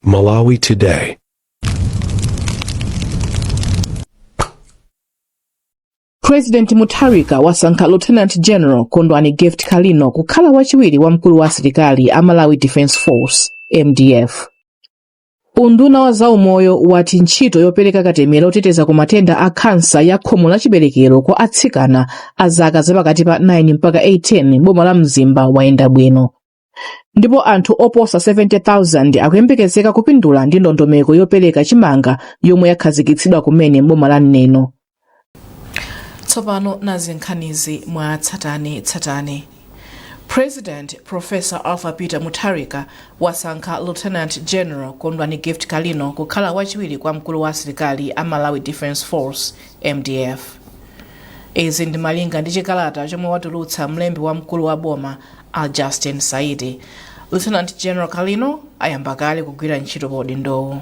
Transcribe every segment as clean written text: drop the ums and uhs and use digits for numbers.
Malawi Today. President Mutharika wasankha Lieutenant General Kondwani Gift Kalino kukhala wachiwiri wa mkulu wa asilikali a Malawi Defence Force MDF. Unduna wa zaumoyo wati ntchito yopereka katemera oteteza ku matenda a khansa ya khomo la chiberekero kwa atsikana a zaka zapakati pa 9 mpaka 18 boma la Mzimba wayenda bwino. Ndipo anthu oposa 70,000 akuyembekezeka kupindula ndi ndondomeko yopereka chimanga yomwe yakhazikitsidwa kumene boma la Neno. Tsopano nazi nkhanizi mwa tsatane. President Professor Arthur Peter Mutharika wasankha Lieutenant General Kondwani Gift Kalino kukhala wachiwiri kwa mkulu wa asilikali a Malawi Defence Force MDF. Izi ndi malinga ndi chikalata chomwe watulutsa mlembi wa mkulu wa boma Al Justin Saidi. Lieutenant General Kalino ayamba kale kugwira ntchito pa udindowu.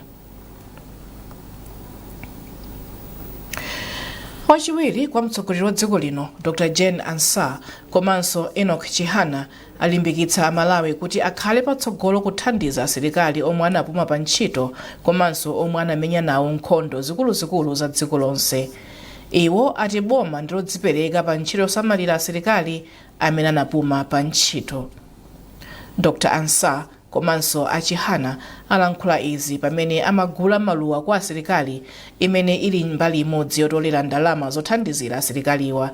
Wachiwiri kwa mtsogoleri wa dziko lino Dr. Jane Ansah komanso Enoch Chihana alimbikitsa Malawi kuti akhale patsogolo kuthandiza asilikali omwe anapuma pa ntchito komanso omwe anamenya nawo nkhondo zikuluzikulu za dziko lonse. Iwo ati boma ndilodzipereka pa ntchito yosamalira asilikali amene anapuma pa ntchito. Dr. Ansah komanso Achihana alankhula izi pamene amagula maluwa kwa asilikali imene ili mbali imodzi yotolera ndalama zothandizira asilikaliwa.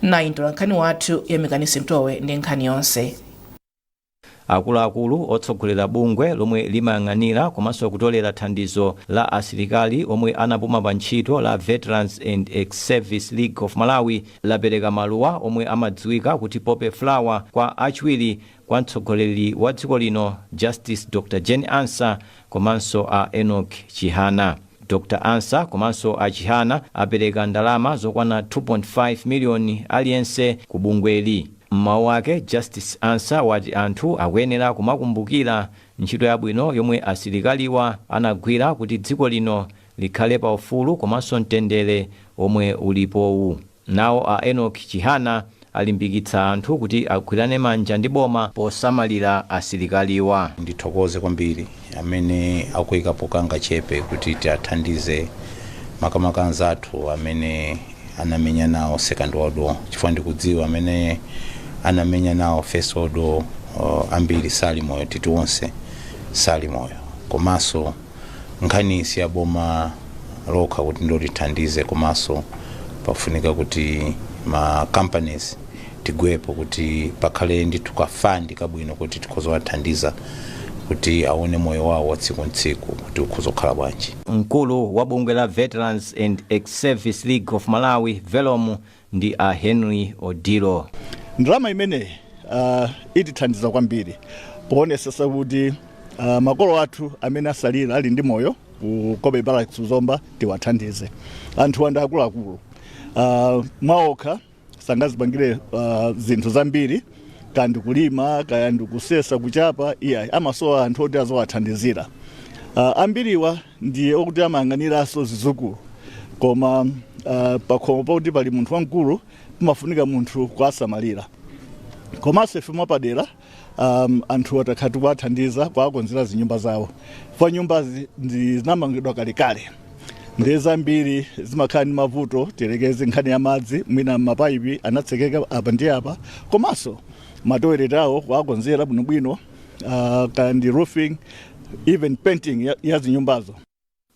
Nayi ntolankhani wathu Yamikanisi Mtowe ndi nkhani yonse. Akuluakulu otsogolera bungwe lomwe limayang'anira komanso kutolera thandizo la asilikali omwe anapuma pa ntchito la Veterans and Ex-Service League of Malawi lapereka maluwa omwe amadziwika kuti Pope Flower kwa achiwiri kwa mtsogoleri wa dziko lino Justice Dr. Jane Ansah komanso a Enoch Chihana. Dr. Ansah komanso a Chihana apereka ndalama zokwana 2.5 miliyoni aliyense ku bungweli. Mmawu ake Justice Ansah wati anthu akuyenera kumakumbukira ntchito yabwino yomwe asilikaliwa anagwira kuti dziko lino likhale pa ufulu komanso mtendere omwe ulipowu. Nawo a Enoch Chihana alimbikitsa anthu kuti agwirane manja ndi boma posamalira asilikaliwa. Ndithokoze kwambiri amene akuyika pokang'a chepe kuti tiathandize makamaka anzathu amene anamenya nawo second world war, chifukwa ndikudziwa amene anamenya nawo first world war ambiri sali moyo, titi wonse sali moyo. Komanso nkhani ya boma lokha kuti ndotithandize, komanso pafunika kuti ma companies tigwepo kuti pakhale ndi tukafandi kabwino kuti tikhozowathandiza kuti aone moyo wawo wa tsiku ntsiku kuti ukhozokhala bwanji. Mkulu wa bungwe la Veterans and Ex-Service League of Malawi VELOM ndi a Henry Odilo. Ndalama imene itithandiza kwambiri poonesa kuti makolo athu amene asalira ali ndi moyo ku Kobe Barracks Zomba tiwathandize. Anthu anda akuluakulu mwaokha sangazipangire zinthu zambiri kandi kulima kandi kusesa kuchapa iya amasowa anthu oti azowathandizira. Ambiriwa ndiye okuti amayang'aniranso zizukulu, koma pakhomo pakuti pali munthu wamkulu pamafunika munthu kuasamalira. Komanso ife mwapadera anthu atakhati kuwathandiza kuwakonzera zinyumba zawo. Fa nyumbazi zinamangidwa kalekale, ndi zambiri zimakhala ndi mavuto, tiyerekeze nkhani ya madzi, mwina mapaipi anatsekeka apa ndi apa, komanso matoilet awo kuwakonzera bwinobwino, kandi roofing, even painting ya zinyumbazo.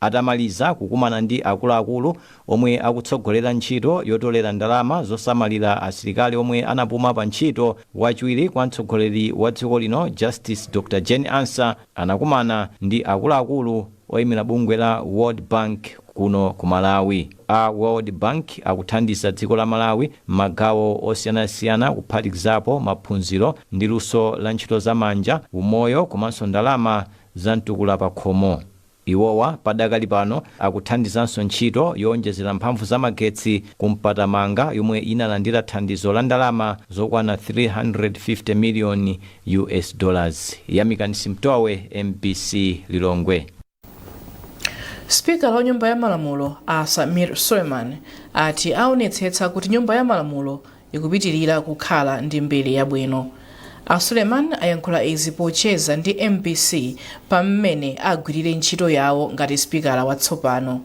Atamaliza kukumana ndi akuluakulu omwe akutsogolera ntchito yotolera ndalama zosamalira asilikali omwe anapuma pa ntchito, wachiwiri kwa mtsogoleri wa dziko lino Justice Dr. Jane Ansah anakumana ndi akuluakulu oyimira bungwe la World Bank kuno ku Malawi. A World Bank akuthandiza dziko la Malawi magawo osiyanasiyana kuphatikizapo maphunziro ndi luso la ntchito zamanja, umoyo komanso ndalama za mtukula pa khomo. Iwowa padakali pano akuthandizanso ntchito yowonjezera mphamvu za magetsi kumpatamanga yomwe inalandira thandizo la ndalama zokwana $350 million. Yamikanisi Mtowe, MBC Lilongwe. Speaker wa nyumba ya malamulo Samir Suleiman ati aonetsetsa kuti nyumba ya malamulo ikupitirira kukhala ndi mbiri yabwino. Suleiman ayankhula izi pocheza ndi MBC pamene agwirire ntchito yawo ngati spikala watsopano.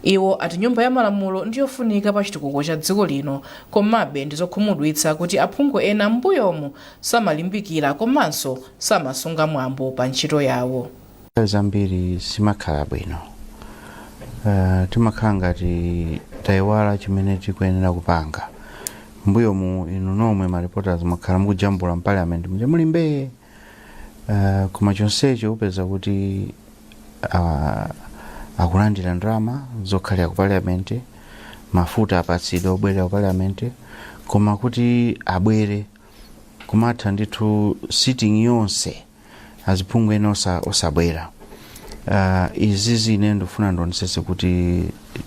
Iwo ati nyumba ya malamulo ndiyofunika pa chitukuko cha dziko lino, komabe ndizokhumudwitsa kuti aphungu ena mbuyomu samalimbikira komanso samasunga mwambo pa ntchito yawo. Zambiri simakhala bwino. Timakhala ngati tayiwala chimene tikuyenera kupanga. Mbuyomu inu nomwe ma reporters makhala mukujambula parliament muje mulimbe koma chonsecho upeza kuti akulandira ndalama zokhalira ku parliament, mafuta apatsidwa obwerera ku parliament, koma kuti abwere kumatha ndithu sitting yonse aziphungu ena osabwera. Izi zine ndofuna ndionesese kuti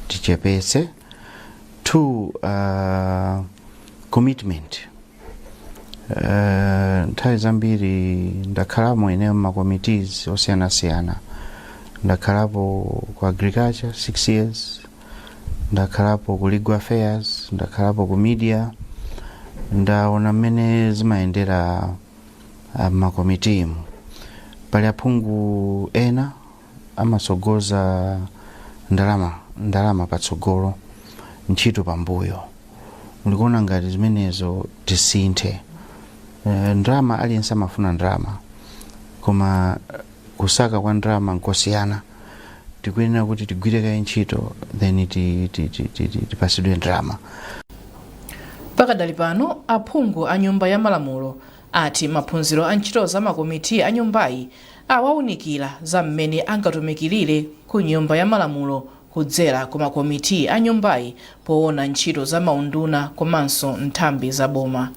tichepese. 2 commitment. Nthawi zambiri ndakhalamo ine ma committees osiyanasiyana. Ndakhalapo ku agriculture 6 years, ndakhalapo ku legal affairs, ndakhalapo ku media. Ndaona mmene zimayendera makomitimu. Pali aphungu ena amasogoza ndalama patsogolo, ntchito pambuyo. Ndikuona ngati zimenezo tisinthe. Ndalama aliyense amafuna ndalama, koma kusaka kwa ndalama nkosiyana. Tikuyenera kuti tigwire kaye ntchito then tipasidwe ndalama. Pakadali pano aphungu a nyumba ya malamulo ati maphunziro a ntchito za makomiti a nyumbayi awaunikira za mmene angatumikirire ku nyumba ya malamulo kudzera ku makomiti a nyumbayi poona ntchito za maunduna komanso nthambi za boma.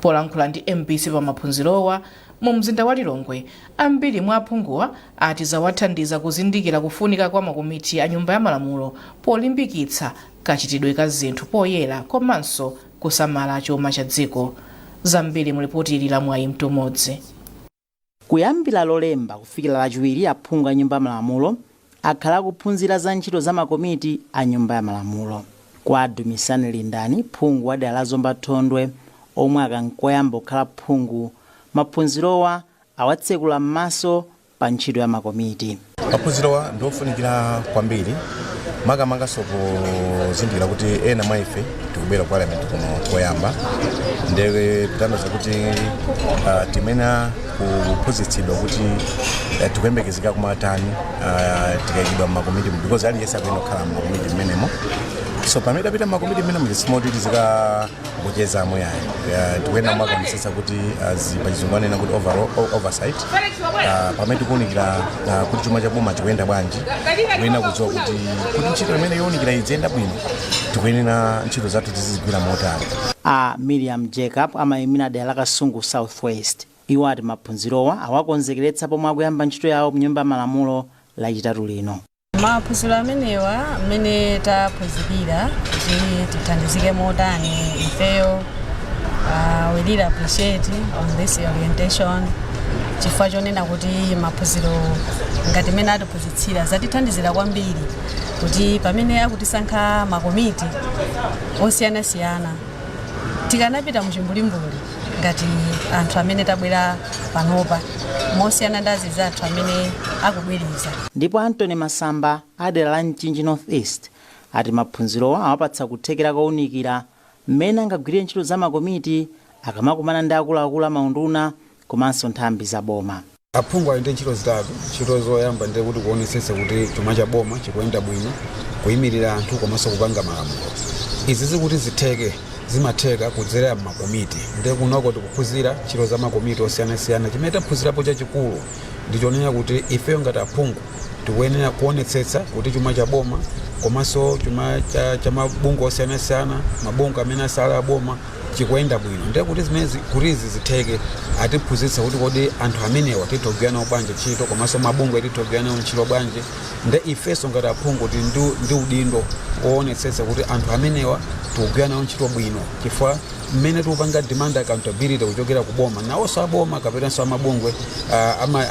Polankhula ndi MBC pa maphunzirowa mu mzinda wa Lilongwe, ambiri mwa aphunguwa ati zawathandiza kuzindikira kufunika kwa makomiti a nyumba ya malamulo polimbikitsa kachitidwe ka zinthu poyera komanso kusamala chuma cha dziko. Zambiri mulipoti la Mwayi Mtumodzi. Kuyambira Lolemba kufikira Lachiwiri, aphungu a nyumba ya malamulo akhala kuphunzira za ntchito za makomiti a nyumba ya malamulo. Kwa Dumisani Lindani, phungu wa dera la Zomba Thondwe, omwe akankoyamba kukhala phungu, maphunzirowa awatsekula m'maso pa ntchito ya makomiti. Maphunzirowa ndiofunikira kwambiri, makamaka pozindikira kuti ena mwa ife tikubwera ku parliament kuno koyamba, ndiye kutanthauza kuti timena kuphunzitsidwa kuti tikuyembekezeka kumatani tikayikidwa m'makomiti, because aliyense akuyenda kukhala m'makomiti m'menemo. So pamene tapita m'makomiti m'menemo tisimoti tizikagocheza moyayi, tikuyenda kumakonesesa kuti pachizungu anena kuti oversight. Pamene tikuunikira kuti chuma cha boma chikuyenda bwanji, tikuyenda kudziwa kuti ntchito imene yowunikira iziyenda bwino, tikuyenera ntchito zathu tizizigwira motani. Miriam Jacob amayimira dera la Kasungu Southwest. Iwo ati maphunzirowa awakonzekeretsa pomwe akuyamba ntchito yawo mnyumba ya malamulo lachitatu lino. Maphunziro amenewa amene taphunzikira kuti tithandizike motani ifeyo, we really appreciate on this orientation, chifukwa chonena kuti maphunziro ngati mene atiphunzitsira zatithandizira kwambiri kuti pamene akutisankha makomiti osiyanasiyana tikanapita muchimbulimbuli ngati anthu amene tabwera panopa mosiyana ndazi za anthu amene akubweriza. Ndipo Anthony Masamba adera la Mchinji North East ati maphunzirowa awapatsa kuthekera kowunikira mmene angagwirire ntchito za makomiti akamakumana ndi akuluakulu amaunduna komanso nthambi za boma. Aphungu ali ndi ntchito zitatu. Ntchito zoyamba ndiye kuti kuonetsetsa kuti chuma cha boma chikuyenda bwino, kuyimirira anthu komanso kupanga malamulo. Izi zikuti zitheke zimatheka kudzera m'makomiti, ndiye kunoko tikuphunzira ntchito za makomiti osiyanasiyana. Chimene taphunzirapo chachikulu ndichonena kuti ifeyo ngati aphungu tikuyenera kuonetsetsa kuti chuma cha boma komanso chuma cha mabungwe osiyanasiyana, mabungwe amene asala a boma chikuyenda bwino. Ndiye kuti zimezi kuti izi zitheke atiphunzitsa kuti kodi anthu amenewa titogwira nawo bwanji ntchito komanso mabungwe titogwira nawo ntchito bwanji. Ndiye ifenso ngati aphungu ndi udindo woonetsetsa kuti anthu amenewa tikugwira nawo ntchito bwino, chifukwa mmene tikupanga demand accountability kuchokera ku boma nawonso aboma kapenanso amabungwe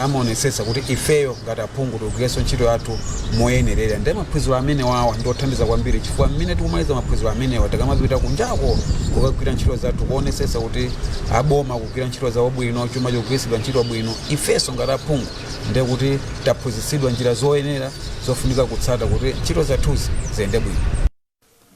amaonetsetsa kuti ifeyo ngati aphungu tikugwiritsa ntchito yathu moyenerera. Ndi maphunziro amene wawa ndi othandiza kwambiri chifukwa mmene tikumaliza maphunziro amenewa tikamapita kunjako kukagwira ntchito zathu kuonetsetsa kuti aboma kugwira ntchito zawo bwino, chuma chikugwiritsidwa ntchito bwino, ifenso ngati aphungu ndiye kuti taphunzitsidwa njira zoyenera zofunika kutsata kuti ntchito zathuzi ziyende bwino.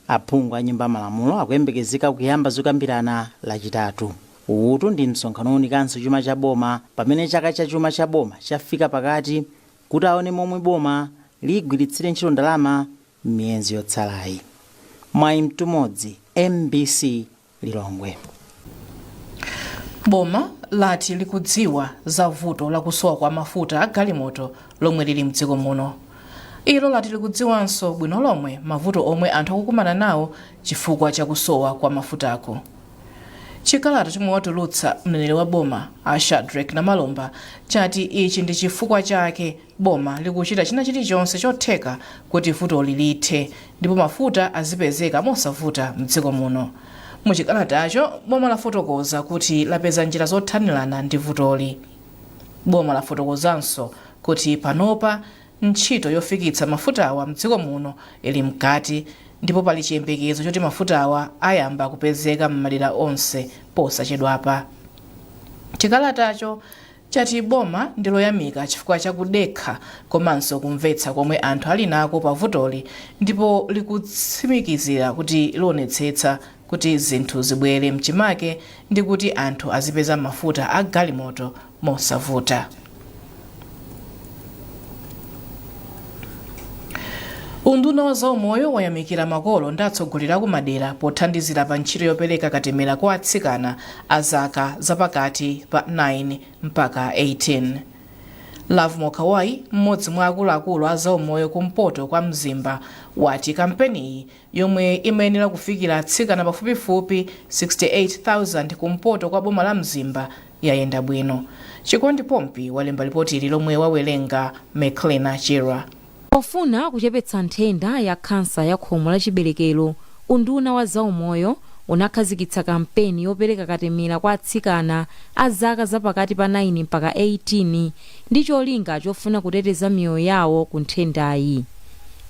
Aphungu a nyumba malamulo akuyembekezeka kuyamba zokambirana lachitatu. Uwu ndi msonkhano owunikanso chuma cha boma pamene chaka cha chuma cha boma chafika pakati kuti aone momwe boma ligwiritsire ntchito ndalama m'miyezi yotsalayi. Mwayi Mtumodzi, MBC Lilongwe. Boma lati likudziwa za vuto lakusowa kwa mafuta a galimoto lomwe lili mdziko muno. Ilo lati likudziwanso bwino lomwe mavuto omwe anthu akukumana nawo chifukwa cha kusowa kwa mafutako. Chikalata chomwe watulutsa mneneri wa boma Shadrack Namalomba chati ichi ndi chifukwa chake boma likuchita china chilichonse chotheka kuti vuto lilithe ndipo mafuta azipezeka mosavuta mdziko muno. Muchikalatacho boma lafotokoza kuti lapeza njira zothanirana ndi vutoli. Boma lafotokozanso kuti panopa ntchito yofikitsa mafutawa mdziko muno ili mkati ndipo pali chiyembekezo choti mafutawa ayamba kupezeka m'madera onse posachedwapa. Chikalatacho chati boma ndiloyamika chifukwa chakudekha komanso kumvetsa komwe anthu ali nako pa vutoli ndipo likutsimikizira kuti lionetsetsa kuti zinthu zibwere mchimake ndi kuti anthu azipeza mafuta a galimoto mosavuta. Unduna wa zaumoyo wayamikira makolo ndi atsogoleri ku madera pothandizira pa ntchito yopereka katemera kwa atsikana a zaka zapakati pa 9 mpaka 18. Love Mokawai, mmodzi mwa akuluakulu a zaumoyo kumpoto kwa mzimba, wati kampeniyi yomwe imayenera kufikira atsikana pafupifupi 68,000 kumpoto kwa boma la mzimba yayenda bwino. Chikondi Pompi walemba ripoti ili lomwe wawerenga Meklena Chira. Pofuna kuchepetsa nthenda ya kansa ya khomo la chiberekero, unduna wa zaumoyo unakhazikitsa kampeni yopereka katemera kwa atsikana a zaka zapakati pa 9 mpaka 18 ndi cholinga chofuna kuteteza miyoyo yawo ku nthendayi.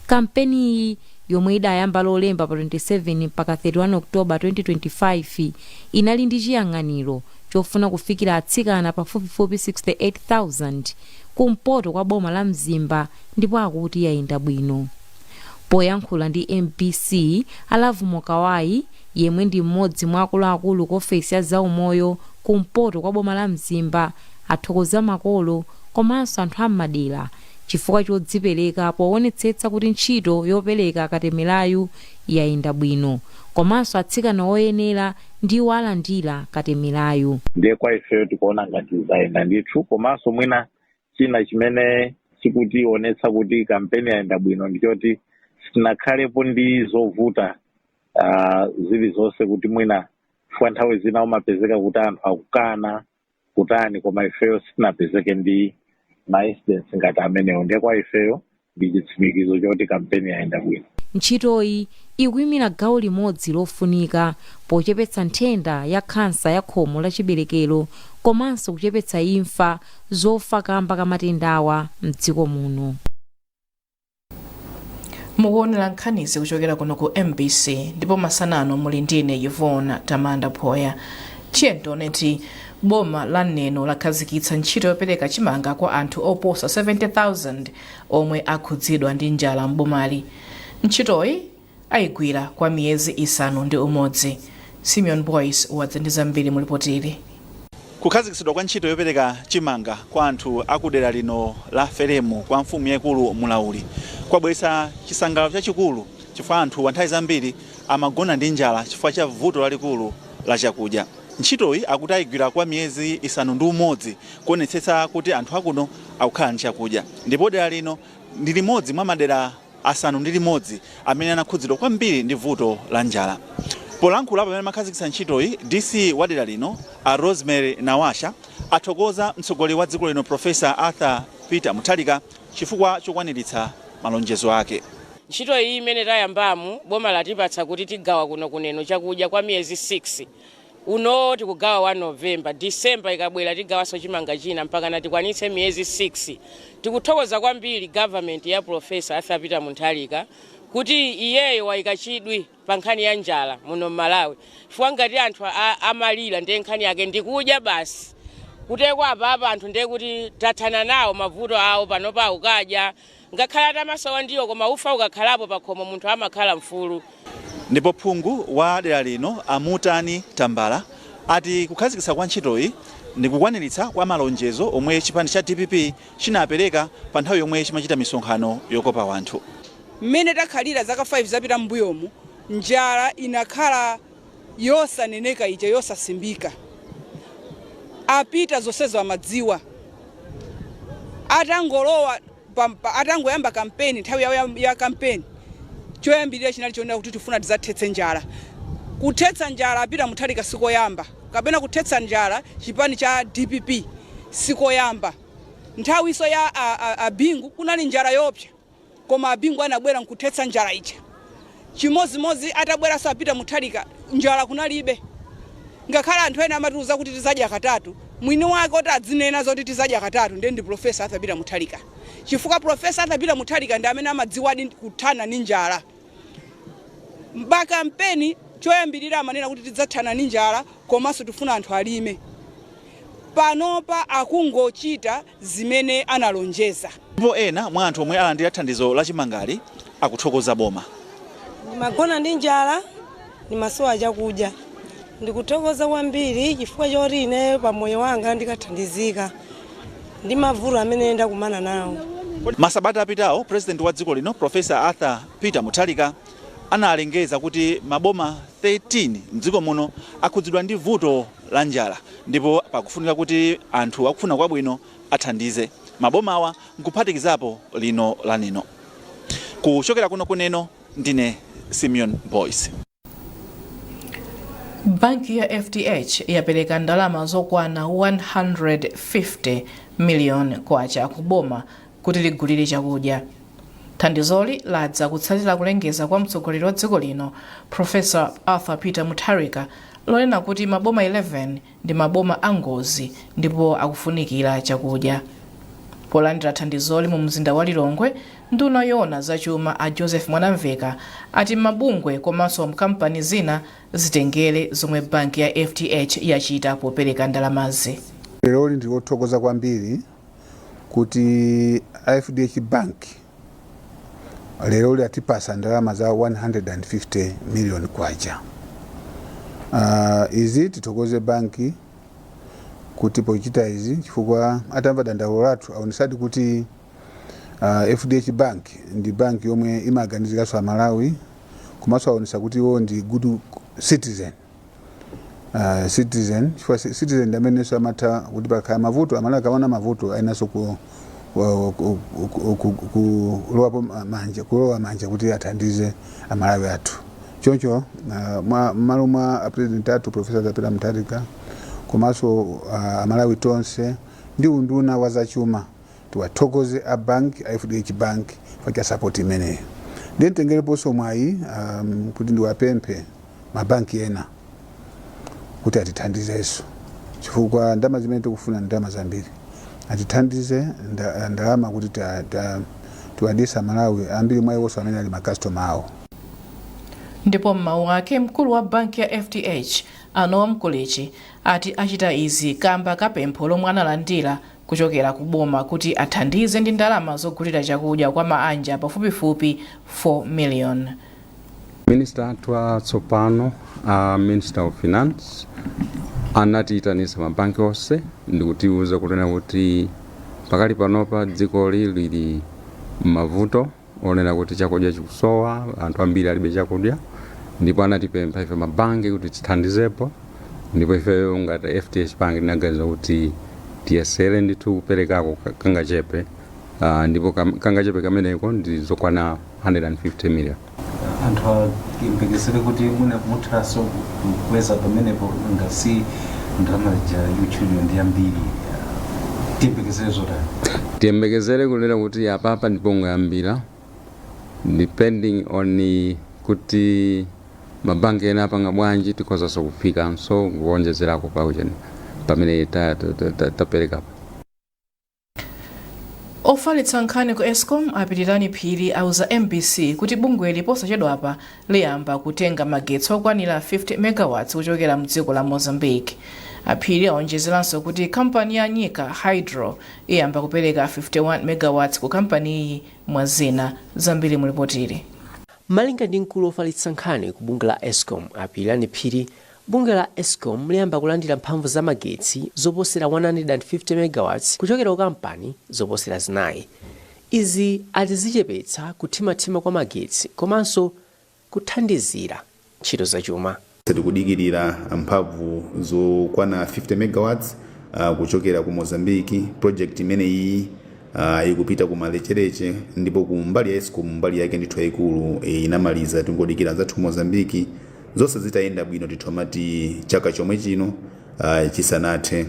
Kampeni iyi yomwe idayamba lolemba pa 27 mpaka 31 Oktoba 2025 inali ndi chiyang'aniro chofuna kufikira atsikana pafupifupi 68,000 kumpoto kwa boma la mzimba ndipo akuti yayenda bwino. Poyankhula ndi MPC, Love Mokawai yemwe ndi mmodzi mwa akuluakulu ku ofesi ya zaumoyo kumpoto kwa boma la mzimba athokoza makolo komanso anthu am'madera chifukwa chodzipereka poonetsetsa kuti ntchito yopereka katemerayu yayenda bwino komanso atsikana oyenera ndiwo alandira katemerayu. Ndiye kwa ifeyo tikuona ngati zayenda ndithu komanso mwina china chimene chikutionetsa kuti kampeni yayenda bwino ndichoti sitinakhalepo ndi zovuta zilizonse kuti mwina chifukwa nthawi zina umapezeka kuti anthu akukana kutani koma ifeyo sitinapezeke ndi ma-incidents ngati amenewo. Ndiye kwa ifeyo ndi chitsimikizo choti kampeni yayenda bwino. Ntchitoyi ikuyimira gawo limodzi lofunika pochepetsa nthenda ya kansa ya khomo la chiberekero komanso kuchepetsa imfa zofa kamba ka matendawa mdziko muno. Mukuonera nkhanizi kuchokera kuno ku MBC ndipo masanano muli ndine Yvonne Tamanda Phoya. Tiyentoneti boma la neno lakhazikitsa ntchito yopereka chimanga kwa anthu oposa 70,000 omwe akhudzidwa ndi njala mbomali. Ntchitoyi ayigwira kwa miyezi 6 Simeon Boyce wadzendiza mbiri mu ripotili. Kukhazikitsidwa kwa ntchito yopereka chimanga kwa anthu akudera lino la Feremu kwa mfumu yaikulu Mulauli kwabweretsa chisangalalo chachikulu chifukwa anthu nthawi zambiri amagona ndi njala chifukwa cha vuto lalikulu la chakudya. Ntchitoyi akuti ayigwira kwa miyezi 6 kuonetsetsa kuti anthu akuno akukhala ndi chakudya. Ndipo dera lino ndi limodzi mwa madera 6 amene anakhudzidwa kwambiri ndi vuto la njala. Polankhula pamene makhazikitsa ntchitoyi, DC wa dera lino Rosemary Nawasha athokoza mtsogoleri wa dziko lino Profesa Arthur Peter Mutharika chifukwa chokwaniritsa malonjezo ake. Ntchito iyi imene tayambamu boma latipatsa kuti tigawa kuno kuneno chakudya kwa miyezi 6 uno tikugawa 1 Novemba, December ikabwera tigawaso chimanga china mpaka na tikwanitse miyezi 6. Tikuthokoza kwambiri government ya Professor Arthur Peter Mutharika kuti iyeyo waika chidwi pa nkhani ya njala muno Malawi. Chifukwa ngati anthu amalira ndiye nkhani yake ndikudya basi. Kutekwa apa anthu ndiye kuti tathana nawo mavuto awo panopa ukadya. Ngakhala tamasowa ndiyo koma ufa ukakhalapo pakhomo munthu amakhala mfulu. Ndipo phungu wa dera lino Amutani Tambala ati kukhazikitsa kwa ntchitoyi ndi kukwaniritsa kwa malonjezo omwe chipani cha DPP chinapereka pa nthawi yomwe chimachita misonkhano yokopa wanthu. Mmene takhalira zaka 5 zapita m'mbuyomu, njala inakhala yosaneneka ija yosasimbika. Apita zonsezo amadziwa. Atangoyamba kampeni, nthawi ya kampeni. Choyambirira chinali chonera kuti tifuna tizathetse njala. Kuthetsa njala apita Mutharika sikoyamba. Kapena kuthetsa njala chipani cha DPP sikoyamba. Nthawi iso ya Abingu kunali njala yopsa. Koma Abingu anabwera nkuthetsa njala ija. Chimozimozi atabwera sapita Mutharika njala kunalibe. Ngakhala anthu ena amatiuza kuti tizadya katatu, mwini wake oti adzinena zoti tizadya katatu ndi Professor Arthur Peter Mutharika. Chifukwa Professor Arthur Peter Mutharika ndi amene amadziwadi kuthana ndi njala. Kampeni choyambirira amanena kuti tidzathana ndi njala komanso tifuna anthu alime. Panopa akungochita zimene analonjeza. Ndipo ena mwa anthu omwe alandira thandizo la chimangali akuthokoza boma. Magona ndi njala ni masowa chakudya. Ndikuthokoza kwambiri chifukwa choti ine pa moyo wanga ndikathandizika ndi mavuto amene ndakumana nawo. Masabata apitawo president wa dziko lino Professor Arthur Peter Mutharika analengeza kuti maboma 13 mdziko muno akhudzidwa ndi vuto la njala ndipo pakufunika kuti anthu akufuna kwabwino athandize. Mabomawa nkuphatikizapo lino la Neno. Kuchokera kuno kuneno ndine Simeon Boyce. Banki ya FDH yapereka ndalama zokwana 150 million kwacha kuboma kuti ligulire chakudya. Thandizoli ladza kutsatira kulengeza kwa mtsogoleri wa dziko lino Professor Arthur Peter Mutharika lonena kuti maboma 11 ndi maboma angozi ndipo akufunikira chakudya. Polandira thandizoli mu mzinda wa Lilongwe, nduna yoona zachuma a Joseph Mwanamveka ati mabungwe komanso mkampani zina zitengere zomwe banki ya FDH yachita popereka ndalamazi. Lero ndikuthokoza kwambiri kuti FDH Bank lero yatipasa ndalama za 150 million kwacha. Izi tithokoze banki kuti pochita izi chifukwa atamva dandaulo lathu aonesadi kuti FDH Bank ndi banki yomwe imaganiziraso Malawi komanso aonesa kuti iwo ndi good citizen. Citizen ndamenenso amatha kuti pakhala mavuto Amalawi akaona mavuto ainaso kulowa manja kuti athandize Amalawi athu. Choncho malo mwa president athu Professor Arthur Peter Mutharika komanso Amalawi tonse ndi unduna wa zachuma tiwathokoze a bank FDH Bank kwa support imeneyo. Nditengereponso mwayi kuti ndiwapemphe mabanki ena kuti atithandizenso chifukwa ndalama zimene tikufuna ndalama zambiri. Atithandize ndalama kuti tiwadisa Malawi ambiri mwa iwo amene ali makastoma awo. Ndipo mmawu ake mkulu wa banki ya FDH Anowa Mkulechi ati achita izi kamba kapempho lomwe analandira kuchokera kuboma kuti athandize ndi ndalama zogulira chakudya kwa maanja pafupifupi 4 million. Minister atwa tsopano Minister of Finance anatiyitanisa mabanki onse ndikutiuza kunena kuti pakali panopa dziko lili mavuto onena kuti chakudya chikusowa, anthu ambiri alibe chakudya, ndipo anatipempha ife mabanki kuti tithandizepo, ndipo ife ngati FDH Bank tinaganiza kuti tiyesere ndithu kuperekako kangachepe, ndipo kangachepe kameneko ndi zokwana 150 million. Anthu impekesere kuti muthaso kukweza pamenepo ngasi ndalama ja YouTube ndi ambiri timpekesere zotani. Tiyembekezere kunena kuti apapa ndipo ngoyambira depending on kuti mabanki ena apanga bwanji tikhozanso kuphikanso kuonjezerako paucheni pamene tapereka. Ofalitsa nkhani ku Eskom apitirani phiri auza MBC kuti bungweli posachedwapa liyamba kutenga magetsi okwanira 50 megawatts kuchokera mdziko la Mozambique. Aphiri aonjezeranso kuti kampani ya Nyika Hydro iyamba kupereka 51 megawatts ku kampani iyi mwa zina zambiri mulipotiri. Malinga ndi mkulu ofalitsa nkhani ku bunge la Eskom apitirani phiri, bunge la Eskom liyamba kulandira mphamvu za magetsi zoposera 150 megawatts kuchokera ku kampani zoposera zinayi. Izi atizichepetsa kuthimathima kwa magetsi komanso kuthandizira ntchito zachuma. Tikudikirira mphamvu zokwana 50 megawatts kuchokera ku Mozambique. Project imene iyi ikupita ku malechereche ndipo ku mbali ya Eskom mbali yake ndithu yaikulu inamaliza. Tingodikira zathu Mozambique zonse zitayenda bwino tithomati chaka chomwe chino chisanathe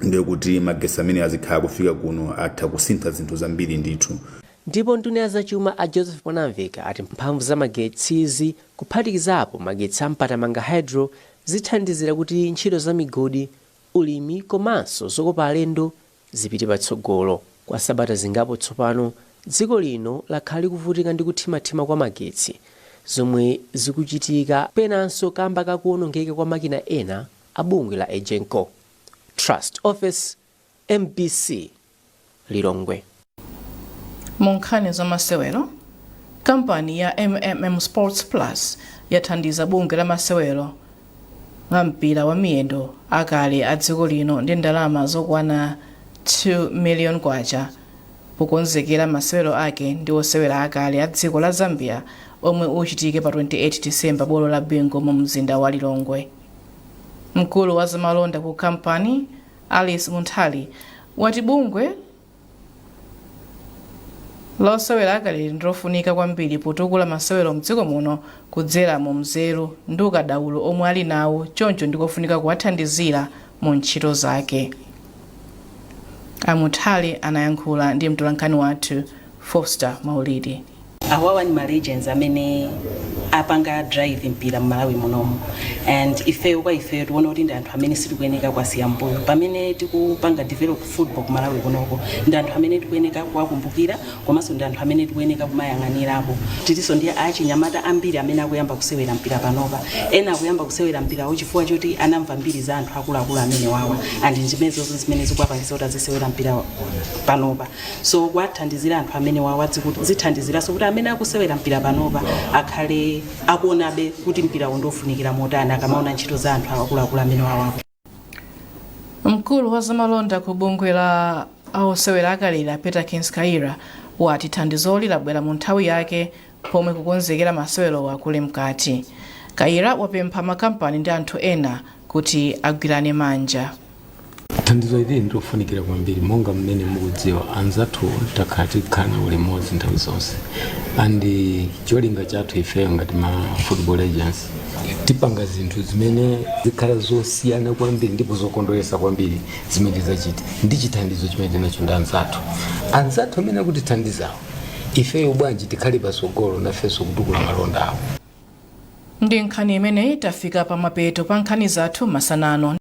ndiye kuti magetsi amene azikhala kufika kuno atha kusintha zinthu zambiri ndithu. Ndipo nduna ya zachuma a Joseph Mwanamveka ati mphamvu za magetsizi kuphatikizapo magetsi a Mpatamanga Hydro zithandizira kuti ntchito za migodi, ulimi komanso zokopa alendo zipite patsogolo. Kwa sabata zingapo tsopano dziko lino lakhala likuvutika ndi kuthimathima kwa magetsi, zomwe zikuchitika penanso kamba kakuonongeka kwa makina ena a bungwe la Egenco. Trust Office, MBC, Lilongwe. Munkhani za masewero, kampani ya MMM Sports Plus yathandiza bunge la masewero la mpira wa miyendo akale a dziko lino ndi ndalama zokwana 2 million kwacha pokonzekera masewero ake ndi osewera akale a dziko la Zambia omwe uchitike pa 28 December bolo la Bingo mu mzinda wa Lilongwe. Mkulu wa zamalonda ku kampani Alice Muntali wati bungwe losewera akale ndrofunika kwambiri potukula masewero mdziko muno kudzera mu mzeru ndi ukadaulo omwe ali nawo, choncho ndikofunika kuwathandizira mu ntchito zake. Amuthali anayankhula ndi mtolankhani wathu Foster Maulidi. Awawa ni legends amene apanga drive mpira Malawi munomu, and ifeyo tiwona kuti ndi anthu amene sitikuyeneka kwasiya mbuyo pamene tikupanga develop football ku Malawi kunoko. Ndi anthu amene tikuyeneka kuwakumbukira komanso ndi anthu amene tikuyeneka kumayang'anirapo. Titinso ndi achinyamata ambiri amene akuyamba kusewera mpira panopa, ena akuyamba kusewera mpira chifukwa choti anamva mbiri za anthu akuluakulu amene wawa, and ndimezozo zimene zikuwapangitsa kuti azisewera mpira panopa. So kuwathandizira anthu amene wawa zithandiziranso kuti amene akusewera mpira panopa akhale akuonabe kuti mpira undofunikira motani akamaona ntchito za anthu akuluakulu amene wawapo. Mkulu wa zamalonda ku bungwe la osewera akale Peter Kinskaira wati thandizoli labwera mu nthawi yake pomwe kukonzekera masewero wakule mkati. Kaira wapempha makampani ndi anthu ena kuti agwirane manja. Thandizo ili ndrofunikira kwambiri monga mmene mukudziwa anzathu takhati kana ulimodzi nthawi zonse, andi cholinga chathu ifeyo ngati ma football agents tipanga zinthu zimene zikhala zosiyana kwambiri ndipo zokondweresa kwambiri zimene zachita ndi chithandizo chimene tinacho ndi anzathu amene akutithandizawo ifeyo bwanji tikhale pasogolo nafenso kutukula malonda awo. Ndi nkhani imeneyi tafika pa mapeto pa nkhani zathu masanano.